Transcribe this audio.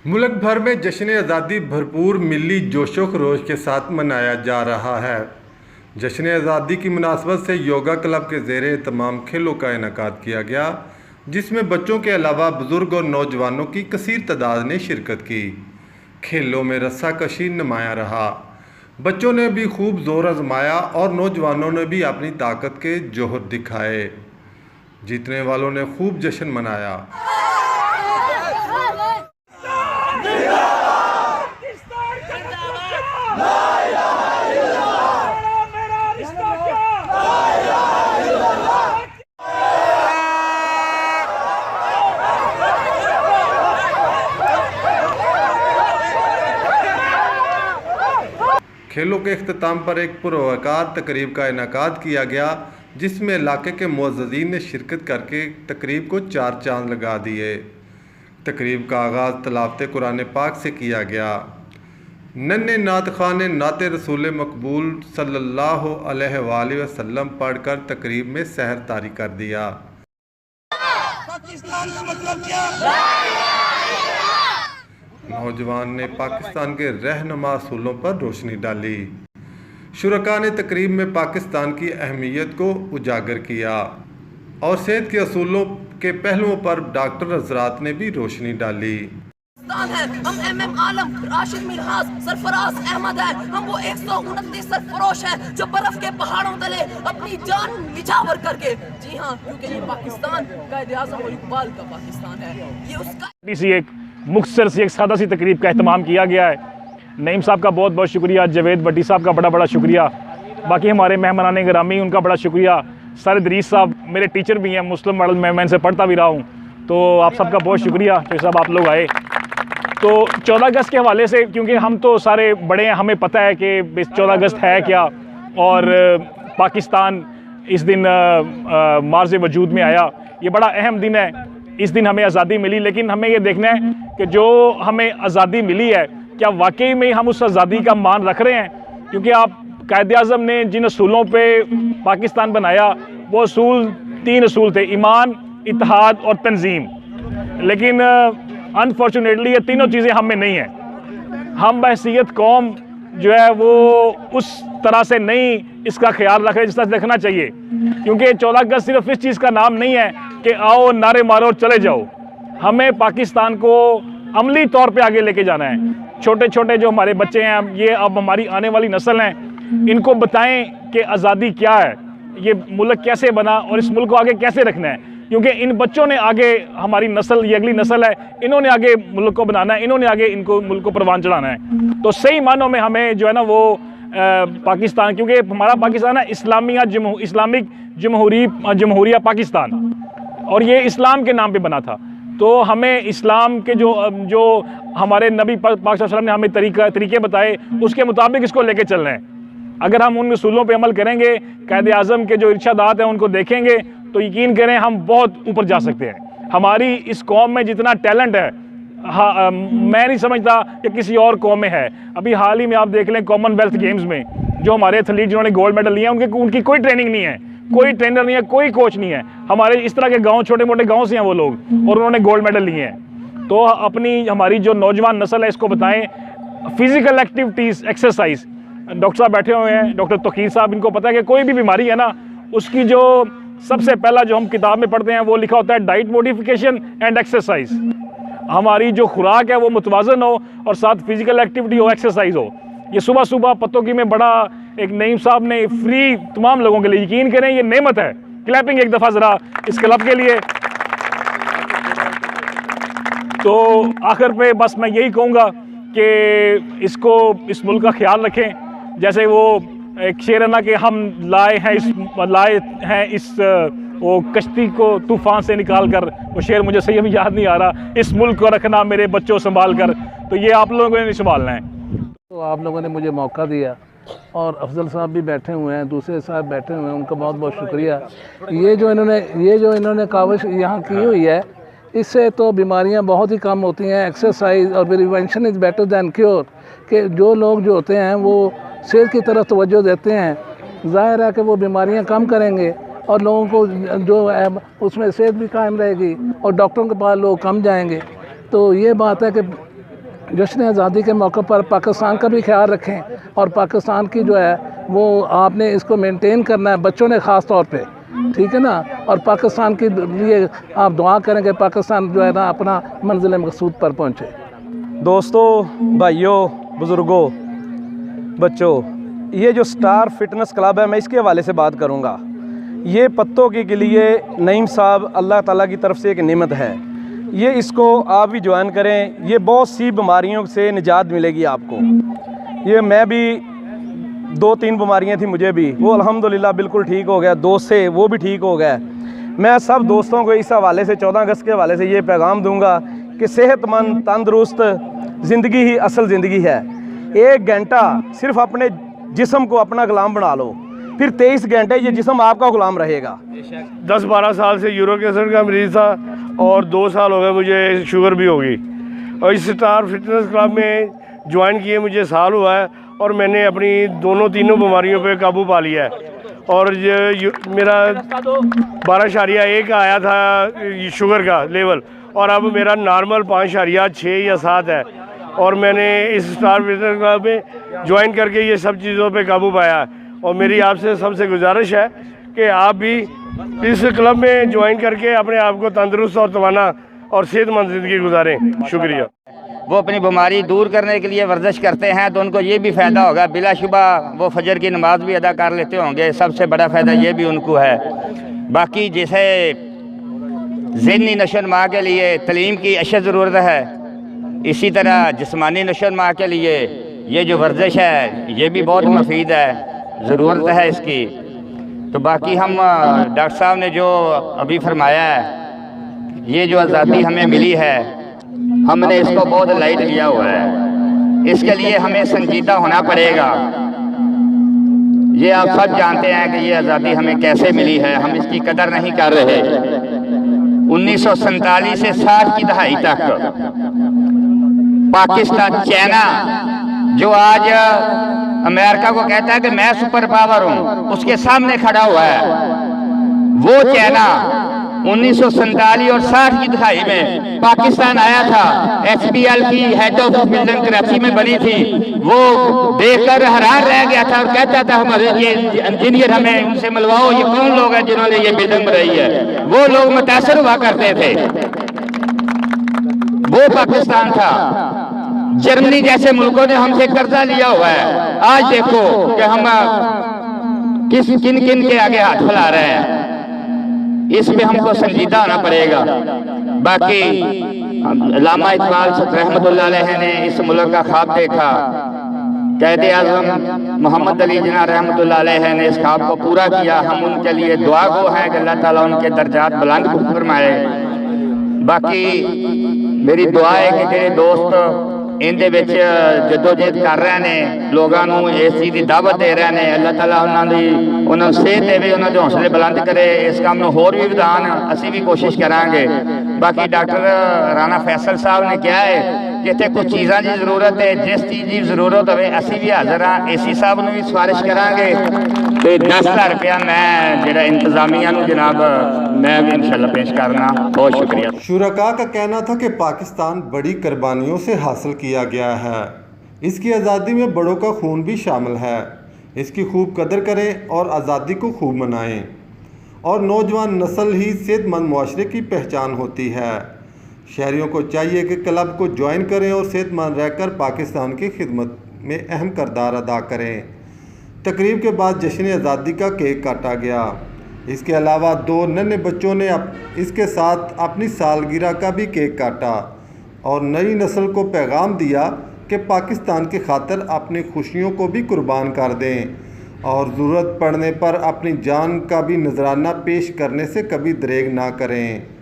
मुल्क भर में जश्न आज़ादी भरपूर मिली जोशो खरोश के साथ मनाया जा रहा है। जश्न आज़ादी की मुनासबत से योगा क्लब के ज़ेरे एहतमाम खेलों का इनेकाद किया गया, जिसमें बच्चों के अलावा बुज़ुर्ग और नौजवानों की कसीर तादाद ने शिरकत की। खेलों में रस्साकशी नुमाया रहा। बच्चों ने भी खूब जोर आजमाया और नौजवानों ने भी अपनी ताकत के जोहर दिखाए। जीतने वालों ने खूब जश्न मनाया। खेलों के अख्ताम पर एक पुरवकार तकरीब का इनेकाद किया गया, जिसमें इलाके के मुअज़्ज़िज़ीन ने शिरकत करके तकरीब को चार चांद लगा दिए। तकरीब का आगाज़ तिलावत कुरान पाक से किया गया। नन्हे नात खां ने नाते रसूल मकबूल सल्लल्लाहु अलैहि वसल्लम पढ़कर तकरीब में सहर तारी कर दिया। पाकिस्तान का मतलब क्या? नौजवान ने पाकिस्तान के रहनुमा असूलों पर रोशनी डाली। शुरका ने तकरीब में पाकिस्तान की अहमियत को उजागर किया और सेहत के असूलों के पहलुओं पर डॉक्टर हज़रात ने भी रोशनी डाली। हम एम आलम, राशिद मिन्हाज, सरफराज अहमद है। हम वो 129 सरफरोश हैं जो बर्फ के पहाड़ों तले अपनी जान निछावर करके, जी हाँ, क्योंकि ये पाकिस्तान कायदे आज़म और इकबाल का पाकिस्तान है। ये उसका एक मुख्तसर सी एक सादा सी तकरीब का एहतमाम किया गया है। नईम साहब का बहुत बहुत शुक्रिया, जावेद भट्टी साहब का बड़ा बड़ा शुक्रिया, बाकी हमारे मेहमानान गिरामी उनका बड़ा शुक्रिया। सर इदरीस साहब मेरे टीचर भी हैं, मुस्लिम मॉडल में मैं इनसे पढ़ता भी रहा हूँ, तो आप सबका बहुत शुक्रिया कि साहब आप लोग आए। तो 14 अगस्त के हवाले से, क्योंकि हम तो सारे बड़े हैं, हमें पता है कि 14 अगस्त है क्या और पाकिस्तान इस दिन मार्ज़ वजूद में आया। ये बड़ा अहम दिन है, इस दिन हमें आज़ादी मिली, लेकिन हमें ये देखना है कि जो हमें आज़ादी मिली है क्या वाकई में हम उस आज़ादी का मान रख रहे हैं। क्योंकि आप कायदे आज़म ने जिन असूलों पे पाकिस्तान बनाया वो असूल 3 असूल थे, ईमान, इत्तेहाद और तंजीम, लेकिन अनफॉर्चुनेटली ये तीनों चीज़ें हम में नहीं हैं। हम बहसीयत कौम जो है वो उस तरह से नहीं इसका ख्याल रखें जिस तरह से रखना चाहिए। क्योंकि 14 अगस्त सिर्फ इस चीज़ का नाम नहीं है कि आओ नारे मारो और चले जाओ। हमें पाकिस्तान को अमली तौर पे आगे लेके जाना है। छोटे छोटे जो हमारे बच्चे हैं, ये अब हमारी आने वाली नस्ल हैं, इनको बताएं कि आज़ादी क्या है, ये मुल्क कैसे बना और इस मुल्क को आगे कैसे रखना है। क्योंकि इन बच्चों ने आगे हमारी नस्ल, ये अगली नस्ल है, इन्होंने आगे मुल्क को बनाना है, इन्होंने आगे इनको मुल्क को परवान चढ़ाना है। तो सही मानों में हमें जो है ना वो पाकिस्तान, क्योंकि हमारा पाकिस्तान है इस्लामिक जमहूरिया पाकिस्तान, और ये इस्लाम के नाम पे बना था। तो हमें इस्लाम के जो हमारे नबी पाक सल्लल्लाहु अलैहि वसल्लम ने हमें तरीके बताए, उसके मुताबिक इसको लेके चलना है। अगर हम उन उसूलों पे अमल करेंगे, कायदे आज़म के जो इरशादात हैं उनको देखेंगे, तो यकीन करें हम बहुत ऊपर जा सकते हैं। हमारी इस कौम में जितना टैलेंट है, हाँ, मैं नहीं समझता कि किसी और कौम में है। अभी हाल ही में आप देख लें कॉमनवेल्थ गेम्स में जो हमारे एथलीट जिन्होंने गोल्ड मेडल लिया, उनकी कोई ट्रेनिंग नहीं है, कोई ट्रेनर नहीं है, कोई कोच नहीं है। हमारे इस तरह के गांव, छोटे मोटे गांव से हैं वो लोग, और उन्होंने गोल्ड मेडल लिए हैं। तो अपनी हमारी जो नौजवान नस्ल है इसको बताएं फिजिकल एक्टिविटीज़, एक्सरसाइज। डॉक्टर साहब बैठे हुए हैं, डॉक्टर तोकीर साहब, इनको पता है कि कोई भी बीमारी है ना, उसकी जो सबसे पहला जो हम किताब में पढ़ते हैं वो लिखा होता है डाइट मॉडिफिकेशन एंड एक्सरसाइज। हमारी जो खुराक है वो मुतवाज़न हो और साथ फिजिकल एक्टिविटी हो, एक्सरसाइज हो। ये सुबह सुबह पत्तों में बड़ा एक नईम साहब ने फ्री तमाम लोगों के लिए, यकीन करें ये नेमत है। क्लैपिंग एक दफ़ा ज़रा इस क्लब के लिए। तो आखिर पे बस मैं यही कहूँगा कि इस मुल्क का ख्याल रखें। जैसे वो एक शेर है ना कि हम लाए हैं इस वो कश्ती को तूफ़ान से निकाल कर, वो शेर मुझे सही अभी याद नहीं आ रहा, इस मुल्क को रखना मेरे बच्चों संभाल कर। तो ये आप लोगों ने नहीं संभालना है। तो आप लोगों ने मुझे मौका दिया, और अफजल साहब भी बैठे हुए हैं, दूसरे साहब बैठे हुए हैं, उनका बहुत बहुत शुक्रिया। ये जो इन्होंने काविश यहाँ की हुई है, इससे तो बीमारियाँ बहुत ही कम होती हैं। एक्सरसाइज और prevention is better than cure, कि जो लोग जो होते हैं वो सेहत की तरफ तवज्जो देते हैं, ज़ाहिर है कि वो बीमारियां कम करेंगे और लोगों को जो है उसमें सेहत भी कायम रहेगी और डॉक्टरों के पास लोग कम जाएंगे। तो ये बात है कि जश्न आज़ादी के मौके पर पाकिस्तान का भी ख्याल रखें और पाकिस्तान की जो है वो आपने इसको मेंटेन करना है, बच्चों ने ख़ास तौर पे, ठीक है ना। और पाकिस्तान के लिए आप दुआ करें कि पाकिस्तान जो है ना अपना मंजिल मकसूद पर पहुँचे। दोस्तों, भाइयों, बुज़ुर्गों, बच्चों, ये जो स्टार फिटनेस क्लब है मैं इसके हवाले से बात करूँगा। ये पत्तों के लिए नईम साहब अल्लाह ताला की तरफ से एक नेमत है। ये इसको आप भी ज्वाइन करें, ये बहुत सी बीमारियों से निजात मिलेगी आपको। ये मैं भी 2-3 बीमारियां थी मुझे भी, वो अल्हम्दुलिल्लाह बिल्कुल ठीक हो गया, 2 से वो भी ठीक हो गया। मैं सब दोस्तों को इस हवाले से 14 अगस्त के हवाले से ये पैगाम दूंगा कि सेहतमंद तंदुरुस्त ज़िंदगी ही असल ज़िंदगी है। 1 घंटा सिर्फ अपने जिस्म को अपना गुलाम बना लो, फिर 23 घंटे ये जिस्म आपका गुलाम रहेगा। 10-12 साल से यूरिक एसिड का मरीज़ था और 2 साल हो गए मुझे शुगर भी होगी, और इस स्टार फिटनेस क्लब में ज्वाइन किए मुझे साल हुआ है और मैंने अपनी तीनों बीमारियों पे काबू पा लिया है। और ये मेरा 12.1 आया था शुगर का लेवल, और अब मेरा नॉर्मल 5.6 या 7 है। और मैंने इस स्टार फिटनेस क्लब में ज्वाइन करके ये सब चीज़ों पे काबू पाया है। और मेरी आपसे सबसे गुजारिश है कि आप भी इस क्लब में ज्वाइन करके अपने आप को तंदुरुस्त और तवाना और सेहतमंद ज़िंदगी गुजारें। शुक्रिया। वो अपनी बीमारी दूर करने के लिए वर्जिश करते हैं तो उनको ये भी फ़ायदा होगा, बिलाशुबा वो फजर की नमाज भी अदा कर लेते होंगे, सबसे बड़ा फ़ायदा ये भी उनको है। बाकी जैसे ज़हनी नशोनुमा के लिए तलीम की अशद ज़रूरत है, इसी तरह जिस्मानी नशोनुमा के लिए ये जो वर्जिश है ये भी बहुत मुफीद है, ज़रूरत है इसकी। तो बाकी हम डॉक्टर साहब ने जो अभी फरमाया है, ये जो आज़ादी हमें मिली है हमने इसको बहुत लाइट लिया हुआ है, इसके लिए हमें संजीदा होना पड़ेगा। ये आप सब जानते हैं कि ये आज़ादी हमें कैसे मिली है, हम इसकी कदर नहीं कर रहे। 1947 से 60 की दहाई तक पाकिस्तान, चाइना जो आज अमेरिका को कहता है कि मैं सुपर पावर हूँ, उसके सामने खड़ा हुआ है। वो चाइना 1947 और 60 की दहाई में पाकिस्तान आया था, HBL की हेड ऑफिस बिल्डिंग कराची में बनी थी, वो देखकर हैरान रह गया था और कहता था हमारे ये इंजीनियर हमें उनसे मिलवाओ, ये कौन लोग हैं जिन्होंने ये बिल्डिंग बनाई है। वो लोग मुतासर हुआ करते थे, वो पाकिस्तान था। जर्मनी जैसे मुल्कों ने हमसे कर्जा लिया हुआ है, आज देखो कि हम किन किन के आगे हाथ फैला रहे हैं। इस पे हमको संजीदा होना पड़ेगा। बाकी अल्लामा इकबाल रहमतुल्लाह अलैह ने इस मुल्क का ख्वाब देखा, क़ायद आज़म मोहम्मद अली जिन्ना रहमतुल्लाह अलैह ने इस ख्वाब को पूरा किया। हम उनके लिए दुआ गो हैं कि अल्लाह ताला उनके दर्जात बुलंद फरमाए। बाकी मेरी दुआ है कि जेडे दोस्त इनदे विच जदोजहद कर रहे हैं, लोगों को इस चीज़ की दावत दे रहे हैं, अल्लाह ताला उन्होंने सेहत देवे, उन्होंने हौसले बुलंद करे, इस काम में होर भी विधान असी भी कोशिश करांगे। बाकी डॉक्टर राणा फैसल साहब ने कहा है कि इतने कुछ चीज़ों की ज़रूरत है, जिस चीज़ की ज़रूरत हो असी भी हाजिर हाँ। AC साहब ने भी सिफारिश करांगे तो 10,000 रुपया मैं जो इंतजामिया जनाब मैं भी इंशाल्लाह पेश करना। बहुत शुक्रिया। शुरका का कहना था कि पाकिस्तान बड़ी कुर्बानियों से हासिल किया गया है, इसकी आज़ादी में बड़ों का खून भी शामिल है। इसकी खूब कदर करें और आज़ादी को खूब मनाएं। और नौजवान नस्ल ही सेहतमंद मुआशरे की पहचान होती है। शहरियों को चाहिए कि क्लब को ज्वाइन करें और सेहतमंद रहकर पाकिस्तान की खिदमत में अहम किरदार अदा करें। तकरीब के बाद जश्न आज़ादी का केक काटा गया। इसके अलावा 2 नन्हे बच्चों ने इसके साथ अपनी सालगिरह का भी केक काटा और नई नस्ल को पैगाम दिया कि पाकिस्तान की खातिर अपनी खुशियों को भी कुर्बान कर दें और ज़रूरत पड़ने पर अपनी जान का भी नजराना पेश करने से कभी दरेग ना करें।